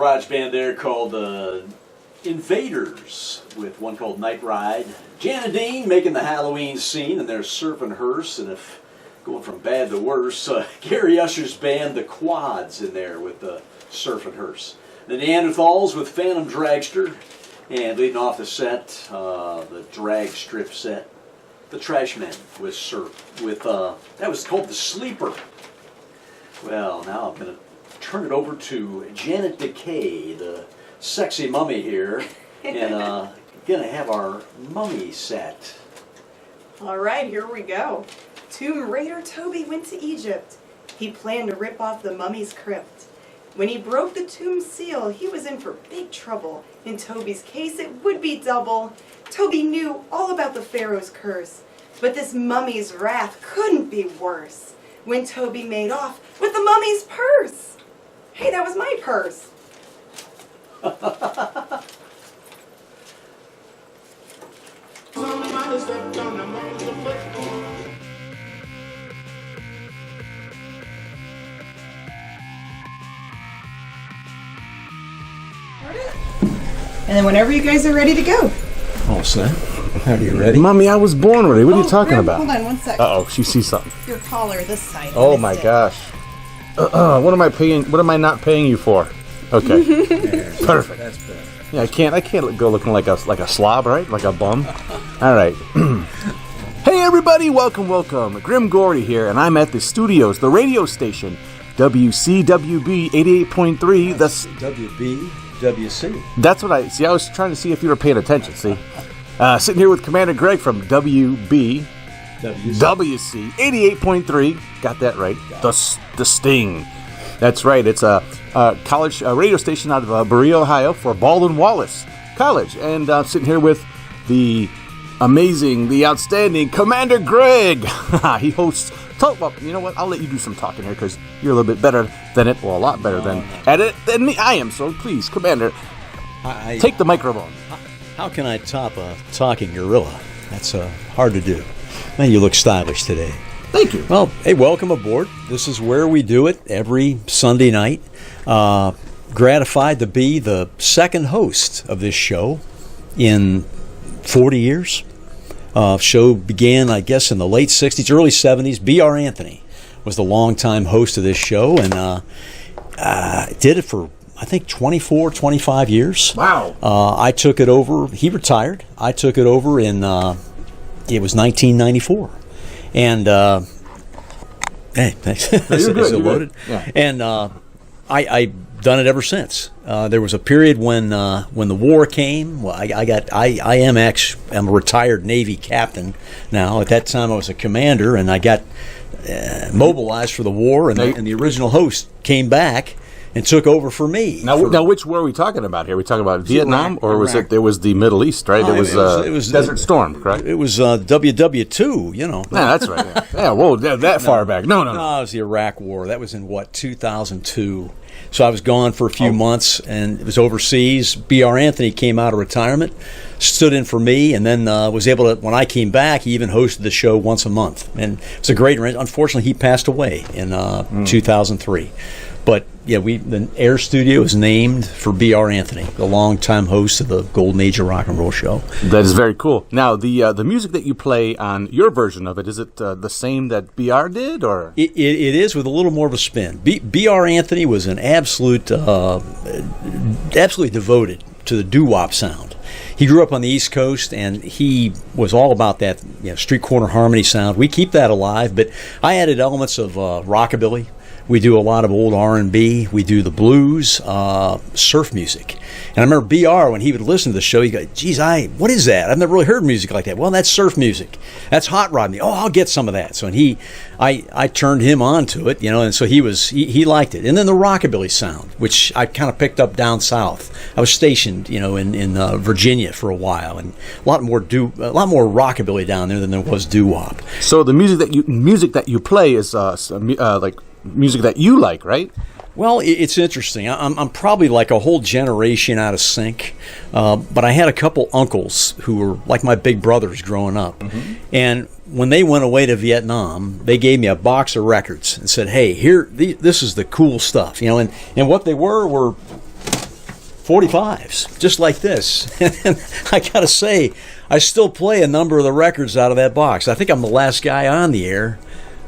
garage band there called the Invaders with one called Night Ride. Jan and Dean making the Halloween scene and their surfing hearse, and if going from bad to worse, Gary Usher's band, the Quads, in there with the surfing hearse. The Neanderthals with Phantom Dragster, and leading off the set, the drag strip set, the Trashmen with surf with that was called the Sleeper. Well, now I'm going to turn it over to Janet Decay, the sexy mummy here, and going to have our mummy set. All right, here we go. Tomb Raider Toby went to Egypt. He planned to rip off the mummy's crypt. When he broke the tomb seal, he was in for big trouble. In Toby's case, it would be double. Toby knew all about the Pharaoh's curse, but this mummy's wrath couldn't be worse. When Toby made off with the mummy's purse. Hey, that was my purse. And then whenever you guys are ready to go. All set. Are you ready? Mommy, I was born ready. What are you talking Grimm, about? Hold on one second. Uh-oh, she sees something. Your collar this side. Oh my gosh. What am I paying? What am I not paying you for? Okay. Perfect. That's better. Yeah, I can't go looking like a slob, right? Like a bum. All right. Hey everybody, welcome. Grimm Gorri here, and I'm at the studios, the radio station, WCWB 88.3. That's WBWC. That's what I see. I was trying to see if you were paying attention. See, sitting here with Commander Greg from WBWC 88.3. Got that right. The Sting. That's right. It's a college radio station out of Berea, Ohio, for Baldwin Wallace College, and I'm sitting here with the amazing, the outstanding Commander Greg. He hosts. Well, you know what? I'll let you do some talking here because you're a little bit better than it. Well, a lot better at it than me. I am. So please, Commander, take the microphone. How can I top a talking gorilla? That's hard to do. Man, you look stylish today. Thank you. Well, hey, welcome aboard. This is where we do it every Sunday night. Gratified to be the second host of this show in 40 years. Show began, I guess, in the late 60s, early 70s. B.R. Anthony was the longtime host of this show, and did it for, I think, 24, 25 years. Wow. I took it over. He retired. I took it over in, it was 1994. And, hey, thanks. Is it loaded? Yeah. And I've done it ever since. There was a period when the war came. Well, I'm a retired Navy captain now. At that time, I was a commander, and I got mobilized for the war, and the original host came back and took over for me. Now, which war are we talking about here? Are we talking about Vietnam, or was it? There was the Middle East, right? It was Desert Storm, correct? It was WW2, you know. Yeah, that's right. Yeah, whoa, that far back. No. No, it was the Iraq War. That was in 2002. So I was gone for a few months, and it was overseas. B.R. Anthony came out of retirement, stood in for me, and then was able to, when I came back, he even hosted the show once a month. And it was a great arrangement. Unfortunately, he passed away in 2003. But yeah, the Air Studio is named for B.R. Anthony, the longtime host of the Golden Age of Rock and Roll show. That is very cool. Now, the music that you play on your version of it, is it the same that B.R. did, or it is with a little more of a spin. B.R. Anthony was an absolutely devoted to the doo-wop sound. He grew up on the East Coast, and he was all about that street corner harmony sound. We keep that alive, but I added elements of rockabilly. We do a lot of old R&B. We do the blues, surf music. And I remember B.R., when he would listen to the show, he'd go, geez, what is that? I've never really heard music like that. Well, that's surf music. That's hot rod music. Oh, I'll get some of that. So I turned him on to it, and so he liked it. And then the rockabilly sound, which I kind of picked up down south. I was stationed, in Virginia for a while, and a lot more rockabilly down there than there was doo-wop. So the music that you play is like music that you like, right? Well, it's interesting. I'm probably like a whole generation out of sync, but I had a couple uncles who were like my big brothers growing up, and when they went away to Vietnam, they gave me a box of records and said, "Hey, this is the cool stuff," and what they were 45s, just like this. And I got to say, I still play a number of the records out of that box. I think I'm the last guy on the air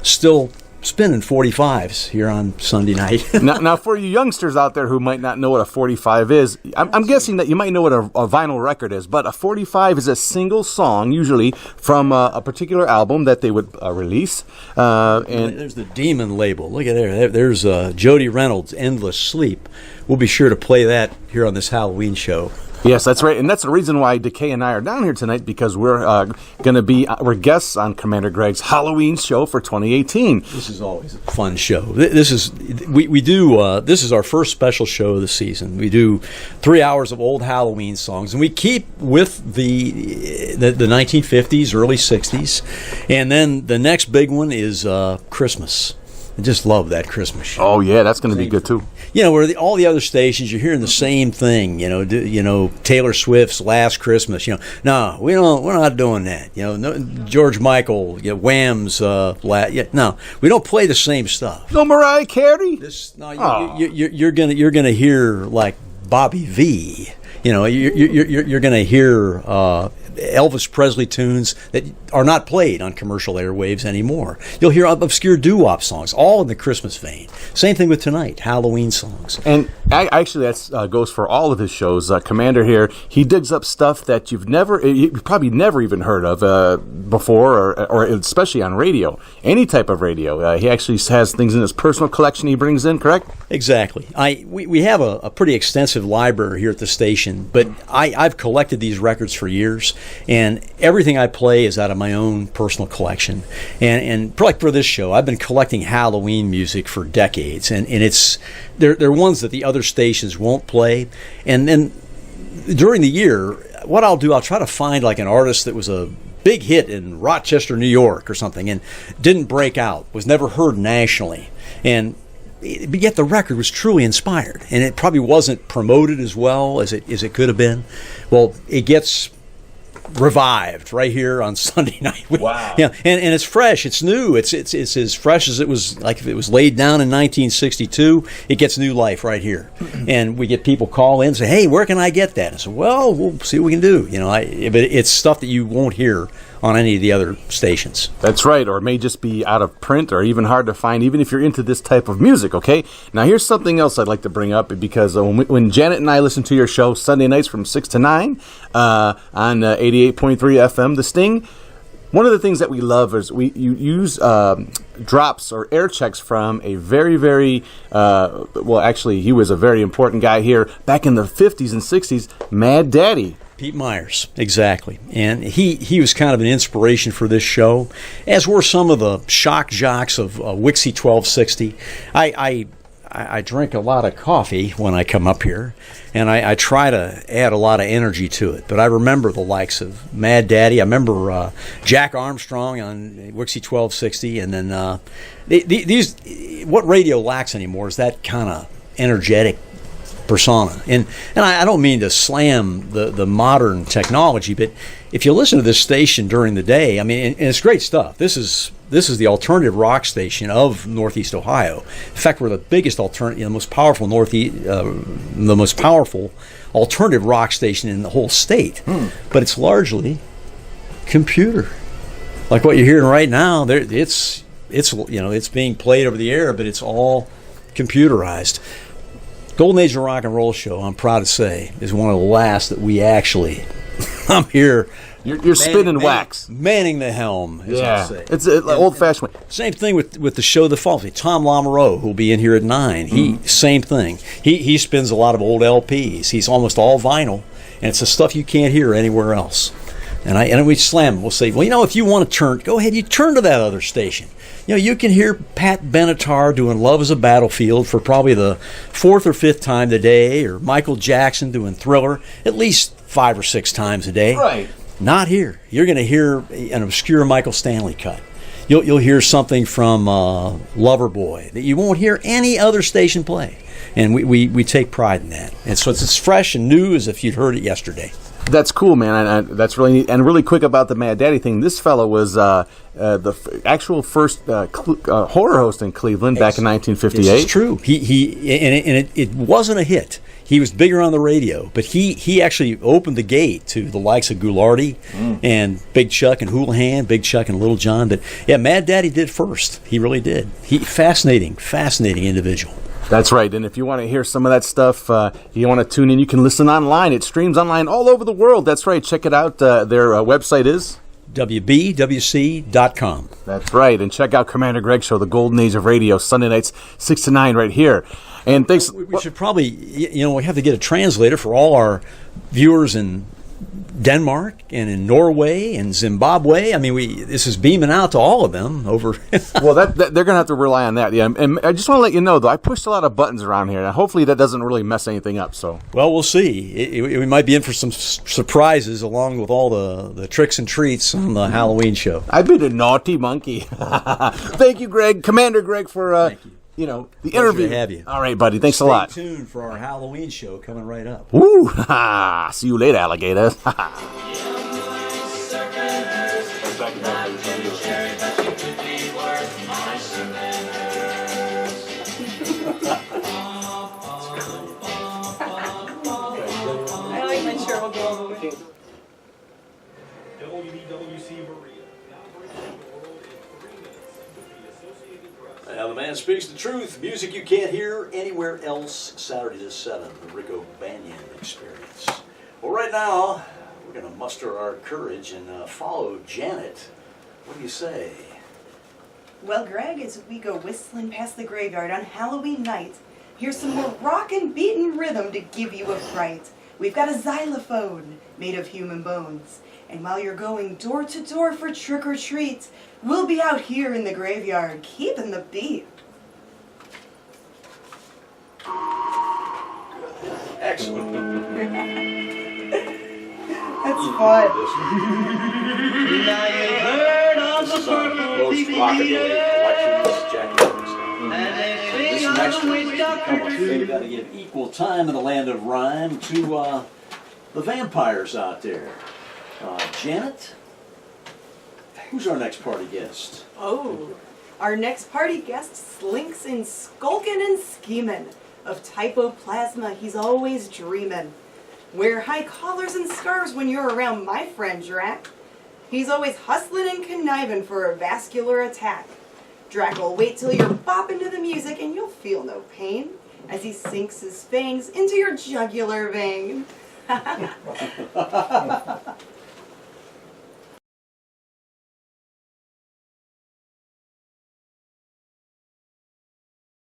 still spinning 45s here on Sunday night. Now, for you youngsters out there who might not know what a 45 is, I'm guessing that you might know what a vinyl record is, but a 45 is a single song, usually from a particular album that they would release. And there's the Demon label. Look at there. There's Jody Reynolds' Endless Sleep. We'll be sure to play that here on this Halloween show. Yes, that's right, and that's the reason why Decay and I are down here tonight, because we're we're guests on Commander Greg's Halloween show for 2018. This is always a fun show. This is this is our first special show of the season. We do 3 hours of old Halloween songs, and we keep with the 1950s, early 60s, and then the next big one is Christmas. I just love that Christmas show. Oh yeah, that's going to be good too. You know, where all the other stations, you're hearing the same thing. You know, Taylor Swift's Last Christmas. You know, no, we're not doing that. You know, no, George Michael, Wham's. No, we don't play the same stuff. No Mariah Carey. You're gonna hear like Bobby V. You know, you're gonna hear Elvis Presley tunes that are not played on commercial airwaves anymore. You'll hear obscure doo-wop songs, all in the Christmas vein. Same thing with tonight, Halloween songs. And actually, that goes for all of his shows. Commander here, he digs up stuff that you've probably never even heard of before, or especially on radio, any type of radio. He actually has things in his personal collection he brings in, correct? Exactly. We have a pretty extensive library here at the station, but I've collected these records for years. And everything I play is out of my own personal collection. And like for this show, I've been collecting Halloween music for decades. And it's they're ones that the other stations won't play. And then during the year, what I'll do, I'll try to find like an artist that was a big hit in Rochester, New York or something, and didn't break out, was never heard nationally. But yet the record was truly inspired. And it probably wasn't promoted as well as it could have been. Well, it gets revived right here on Sunday night. Wow. Yeah, and it's fresh, it's new, it's as fresh as it was, like if it was laid down in 1962, it gets new life right here. And we get people call in and say, hey, where can I get that? And I say, well, we'll see what we can do. You know, but it's stuff that you won't hear on any of the other stations. That's right, or it may just be out of print or even hard to find, even if you're into this type of music, okay? Now, here's something else I'd like to bring up, because when Janet and I listen to your show Sunday nights from 6 to 9 on 88.3 FM, The Sting, one of the things that we love is you use drops or air checks from a very, very, actually, he was a very important guy here back in the 50s and 60s, Mad Daddy. Pete Myers, exactly. And he was kind of an inspiration for this show, as were some of the shock jocks of Wixie 1260. I drink a lot of coffee when I come up here, and I try to add a lot of energy to it. But I remember the likes of Mad Daddy. I remember Jack Armstrong on Wixie 1260. And then these what radio lacks anymore is that kind of energetic persona. And I don't mean to slam the modern technology, but if you listen to this station during the day, I mean, and it's great stuff. This is the alternative rock station of Northeast Ohio. In fact, we're the biggest alternative, the most powerful alternative rock station in the whole state. But it's largely computer, like what you're hearing right now. It's being played over the air, but it's all computerized. Golden Age of Rock and Roll show, I'm proud to say, is one of the last that we actually, I'm here. You're spinning wax. Manning the helm, as I say. It's an old-fashioned way. Same thing with the show that follows. Tom Lamoureux, who'll be in here at 9. Same thing. He spins a lot of old LPs. He's almost all vinyl, and it's the stuff you can't hear anywhere else. And we slam him. We'll say, well, if you want to turn, go ahead, you turn to that other station. You can hear Pat Benatar doing Love is a Battlefield for probably the 4th or 5th time today, or Michael Jackson doing Thriller at least 5 or 6 times a day. Right. Not here. You're going to hear an obscure Michael Stanley cut. You'll hear something from Loverboy that you won't hear any other station play. And we take pride in that. And so it's as fresh and new as if you'd heard it yesterday. That's cool, man. That's really neat. And really quick about the Mad Daddy thing. This fellow was the actual first horror host in Cleveland back in 1958. This is true. It wasn't a hit. He was bigger on the radio, but he actually opened the gate to the likes of Ghoulardi and Big Chuck and Houlihan, Big Chuck and Little John. But yeah, Mad Daddy did first. He really did. Fascinating individual. That's right. And if you want to hear some of that stuff, you want to tune in, you can listen online. It streams online all over the world. That's right. Check it out. Their website is WBWC.com. That's right. And check out Commander Greg Show, the golden age of radio, Sunday nights 6 to 9 right here. And thanks. We should probably, we have to get a translator for all our viewers in Denmark and in Norway and Zimbabwe. I mean, this is beaming out to all of them over. Well, that they're going to have to rely on that. Yeah, and I just want to let you know, though, I pushed a lot of buttons around here. Now, hopefully that doesn't really mess anything up. So, well, we'll see. We might be in for some surprises along with all the tricks and treats on the Halloween show. I've been a naughty monkey. Thank you, Greg, Commander Greg, for Thank you. The Pleasure interview. to have you. All right, buddy. Thanks a lot. Stay tuned for our Halloween show coming right up. Woo! See you later, alligator. I like my shirt will go all the way. WBWC Maria. Now the man speaks the truth. Music you can't hear anywhere else. Saturday to 7, the Rico Banyan Experience. Well, right now, we're going to muster our courage and follow Janet. What do you say? Well, Greg, as we go whistling past the graveyard on Halloween night, here's some more rockin' beatin' rhythm to give you a fright. We've got a xylophone made of human bones. And while you're going door to door for trick or treat, we'll be out here in the graveyard keeping the beat. Excellent. That's fun. This is our most rockabilly collections, Jackie Robinson. This next one has become a thing. Got to give equal time in the land of rhyme to the vampires out there. Janet, who's our next party guest? Oh, our next party guest slinks in skulkin' and schemin'. Of typoplasma, he's always dreamin'. Wear high collars and scarves when you're around my friend Drac. He's always hustlin' and connivin' for a vascular attack. Drac will wait till you're bopping to the music and you'll feel no pain as he sinks his fangs into your jugular vein.